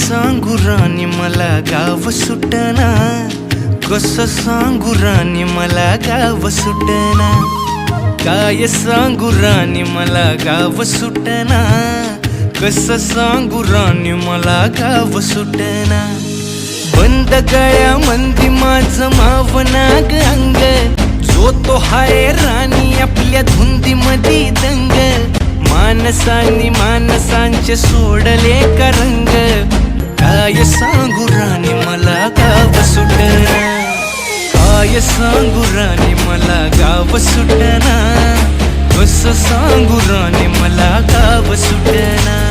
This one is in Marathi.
सांगू राणी मला गाव सुटना, कसं सांगू राणी मला गाव सुटना, काय सांगू राणी मला गाव सुटना, कसं सांगू राणी मला गाव सुटना। बंद गळ्यामंदी माझं मावनाग अंग, जो तो हाय राणी आपल्या धुंदीमधी दंग, मानसानी मानसांचे सोडले का रंग, काय सांगू राणी मला गाव सुटना, काय सांगू राणी मला गाव सुटना, कसं सांगू राणी मला गाव सुटना।